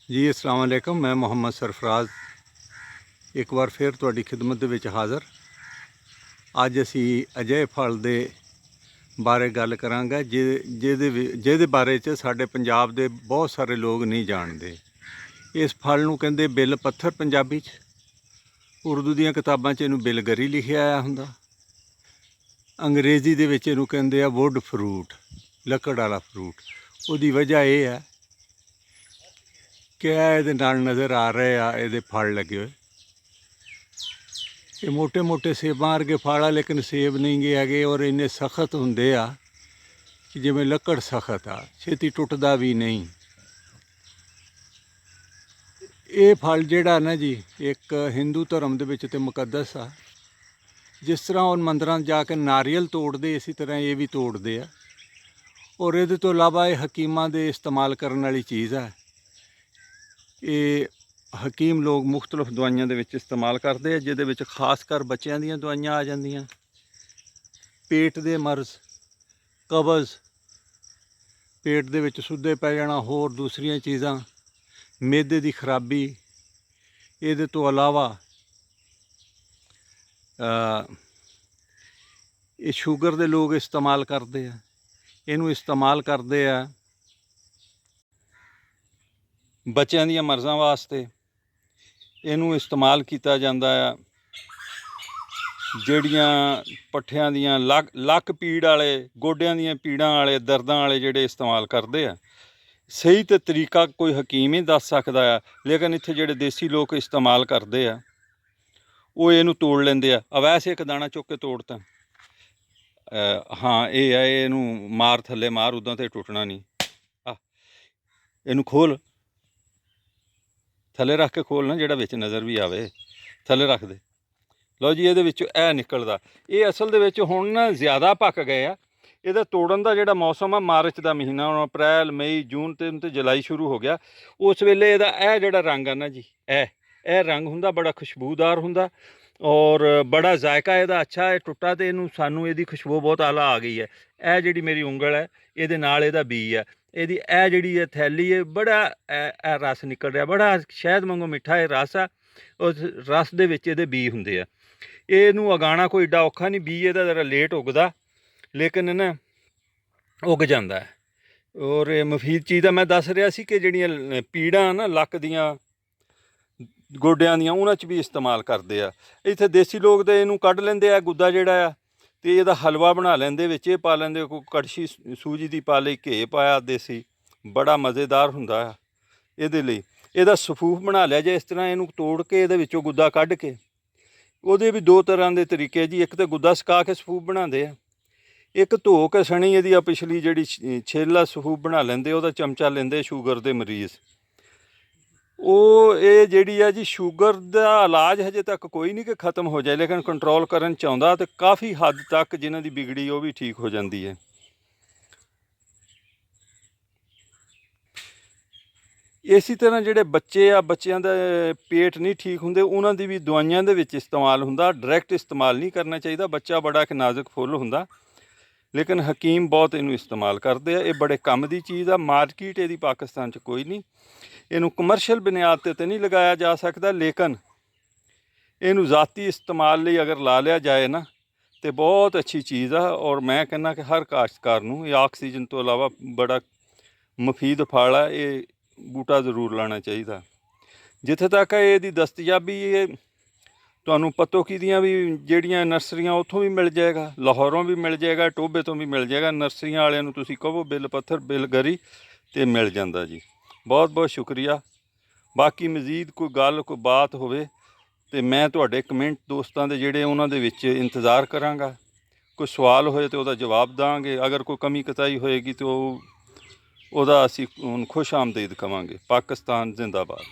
जी अस्सलाम वालेकुम। मैं मुहम्मद सरफराज एक बार फिर तुहाडी खिदमत दे विच हाज़र। अज असी अजिहे फल दे बारे गल करांगे जिहदे बारे च साडे पंजाब दे बहुत सारे लोग नहीं जानते। इस फल नूं कहंदे बिल पत्थर पंजाबी च, उर्दू दीयां किताबां च इहनूं बिलगरी लिखिया आया हुंदा, अंग्रेज़ी दे विच इहनूं कहंदे आ वुड फ्रूट, लकड़ वाला फ्रूट। उहदी वजह यह है कि इहदे नाल नज़र आ रहे आ इहदे फल लगे हुए। ये मोटे मोटे सेबां वर्गे फल आ, लेकिन सेब नहीं गे हैगे और इन्ने सख्त हुंदे आ कि जिवें लकड़ सख्त आ, छेती टुटदा भी नहीं। ये फल जिहड़ा ना जी, एक हिंदू धर्म दे विच ते मुकद्दस आ। जिस तरह हुण मंदरां जाके नारियल तोड़दे, इसी तरह ये भी तोड़दे आ। और इहदे तो इलावा ये हकीमां दे इस्तेमाल करन वाली चीज़ है। ये हकीम लोग मुख्तलिफ दवाइयां दे विच इस्तेमाल करते हैं, जिहदे विच खास कर बच्चों दीयां दवाइयां आ जांदियां, पेट दे मर्ज़, कब्ज़, पेट दे विच सुद्धे पै जाना, होर दूसरियां चीज़ां, मैदे दी खराबी। इहदे तो इलावा ये शूगर दे लोग इस्तेमाल करते हैं। इनू इस्तेमाल करते हैं बच्चों दीयां मर्ज़ां वास्ते। इनू इस्तेमाल किया जाता है ਜਿਹੜੀਆਂ पट्ठियां दियां लक पीड़ वाले, गोडियां दियां पीड़ां वाले, दर्दां वाले ਜਿਹੜੇ इस्तेमाल करते हैं। सही तो तरीका कोई हकीम ही दस सकता है, लेकिन इत्थे ਜਿਹੜੇ देसी लोग इस्तेमाल करते हैं वो इनू तोड़ लेंदे आ। वैसे एक दाना चुक के तोड़ता, हाँ ये है, इनू मार थले मार, उदा तो टुटना नहीं। इनू खोल, थले रख के खोलना, जिहड़ा विच नज़र भी आवे थले रख दे। लो जी, ये निकलदा। ये असल दे विच हुण ना ज़्यादा पक गए आ। ਇਹਦਾ ਤੋੜਨ ਦਾ ਜਿਹੜਾ ਮੌਸਮ ਆ ਮਾਰਚ ਦਾ ਮਹੀਨਾ, ਹੁਣ ਅਪ੍ਰੈਲ ਮਈ ਜੂਨ ਤੇ ਜੁਲਾਈ ਸ਼ੁਰੂ ਹੋ ਗਿਆ। ਉਸ ਵੇਲੇ ਇਹਦਾ ਇਹ ਜਿਹੜਾ ਰੰਗ ਆ ਨਾ ਜੀ, ਇਹ ਰੰਗ ਹੁੰਦਾ, ਬੜਾ ਖੁਸ਼ਬੂਦਾਰ ਹੁੰਦਾ ਔਰ ਬੜਾ ਜ਼ਾਇਕਾ ਇਹਦਾ ਅੱਛਾ ਹੈ। ਟੁੱਟਾ ਤੇ ਇਹਨੂੰ ਸਾਨੂੰ ਇਹਦੀ ਖੁਸ਼ਬੂ ਬਹੁਤ ਆਲਾ ਆ ਗਈ ਹੈ। ਇਹ ਜਿਹੜੀ ਮੇਰੀ ਉਂਗਲ ਹੈ, ਇਹਦੇ ਨਾਲ ਇਹਦਾ ਬੀ ਹੈ। ਇਹਦੀ ਇਹ ਜਿਹੜੀ ਹੈ ਥੈਲੀ ਹੈ, ਬੜਾ ਇਹ ਰਸ ਨਿਕਲ ਰਿਹਾ, ਬੜਾ ਸ਼ਹਿਦ ਵਾਂਗੂ ਮਿੱਠਾ ਇਹ ਰਸ ਆ। ਉਸ ਰਸ ਦੇ ਵਿੱਚ ਇਹਦੇ ਬੀ ਹੁੰਦੇ ਆ। ਇਹਨੂੰ ਉਗਾਉਣਾ ਕੋਈ ਏਡਾ ਔਖਾ ਨਹੀਂ। ਬੀ ਇਹਦਾ ਜ਼ਰਾ ਲੇਟ ਉਗਦਾ, लेकिन ना उग जाता है। और मुफीद चीज़ मैं दस रहा सी कि जिहड़ियां पीड़ां ना लक दियां, गोडियां दियां, उन्हां च भी इस्तेमाल करते हैं। इत्थे देसी लोग तो इहनूं कढ लैंदे आ गुद्दा जिहड़ा आ, ते इहदा हलवा बना लैंदे, विच इह पा लैंदे, कोई कड़छी सूजी दी पा लई, घे पाया देसी, बड़ा मज़ेदार हुंदा आ। इहदे लई इहदा सफूफ बना लिया जे। इस तरह इहनूं तोड़ के इहदे विचों गुद्दा कढ के, ਉਹਦੇ भी दो तरह के तरीके जी। एक तो गुद्दा सुका के सफूफ बनाते हैं, एक धो के सनी ਇਹਦੀ पिछली ਜਿਹੜੀ ਛੇਲਾ ਸਫੂਫ बना लेंदे, ਉਹਦਾ चमचा लेंदे ਸ਼ੂਗਰ ਦੇ ਮਰੀਜ਼। ਉਹ ਇਹ ਜਿਹੜੀ ਆ ਜੀ, ਸ਼ੂਗਰ ਦਾ ਇਲਾਜ ਹਜੇ ਤੱਕ ਕੋਈ ਨਹੀਂ ਕਿ ख़त्म हो जाए, लेकिन कंट्रोल करन ਚਾਹੁੰਦਾ ਤੇ काफ़ी हद तक जिन्हां ਦੀ बिगड़ी ਉਹ भी ठीक हो जाती है। इसी तरह ਜਿਹੜੇ ਬੱਚੇ ਆ, ਬੱਚਿਆਂ ਦਾ पेट नहीं ठीक ਹੁੰਦੇ, ਉਹਨਾਂ ਦੀ ਵੀ ਦਵਾਈਆਂ ਦੇ ਵਿੱਚ इस्तेमाल ਹੁੰਦਾ। डायरैक्ट इस्तेमाल नहीं करना चाहिए। ਬੱਚਾ बड़ा एक नाजुक फुੱਲ ਹੁੰਦਾ, लेकिन हकीम बहुत इनू इस्तेमाल करते हैं। ये बड़े कम की चीज़ आ। मार्केट यदी पाकिस्तान च कोई नहीं, इनू कमर्शियल बुनियाद ते नहीं लगाया जा सकता, लेकिन इनू ज़ाती इस्तेमाल लिए अगर ला लिया जाए ना तो बहुत अच्छी चीज़ आ। और मैं कहना कि हर काश्तकार नूं ये ऑक्सीजन तो इलावा बड़ा मुफीद फल है, ये बूटा जरूर लाना चाहिए। जिथे तक ये दस्तयाबी ਤੁਹਾਨੂੰ ਪਤੋਕੀ ਦੀਆਂ ਵੀ ਜਿਹੜੀਆਂ ਨਰਸਰੀਆਂ ਉੱਥੋਂ ਵੀ ਮਿਲ ਜਾਏਗਾ, ਲਾਹੌਰੋਂ ਵੀ ਮਿਲ ਜਾਏਗਾ, ਟੋਭੇ ਤੋਂ ਵੀ ਮਿਲ ਜਾਏਗਾ। ਨਰਸਰੀਆਂ ਵਾਲਿਆਂ ਨੂੰ ਤੁਸੀਂ ਕਹੋ ਬਿਲ ਪੱਥਰ, ਬਿਲ ਗਰੀ, ਤੇ ਮਿਲ ਜਾਂਦਾ ਜੀ। ਬਹੁਤ ਬਹੁਤ ਸ਼ੁਕਰੀਆ। ਬਾਕੀ ਮਜ਼ੀਦ ਕੋਈ ਗੱਲ, ਕੋਈ ਬਾਤ ਹੋਵੇ ਤੇ ਮੈਂ ਤੁਹਾਡੇ ਕਮੈਂਟ ਦੋਸਤਾਂ ਦੇ ਜਿਹੜੇ ਉਹਨਾਂ ਦੇ ਵਿੱਚ ਇੰਤਜ਼ਾਰ ਕਰਾਂਗਾ। ਕੋਈ ਸਵਾਲ ਹੋਏ ਤੇ ਉਹਦਾ ਜਵਾਬ ਦਾਂਗੇ। ਅਗਰ ਕੋਈ ਕਮੀ ਕਤਾਈ ਹੋਏਗੀ ਤੇ ਉਹਦਾ ਅਸੀਂ ਖੁਸ਼ ਆਮਦੀਦ ਕਵਾਂਗੇ। ਪਾਕਿਸਤਾਨ ਜ਼ਿੰਦਾਬਾਦ।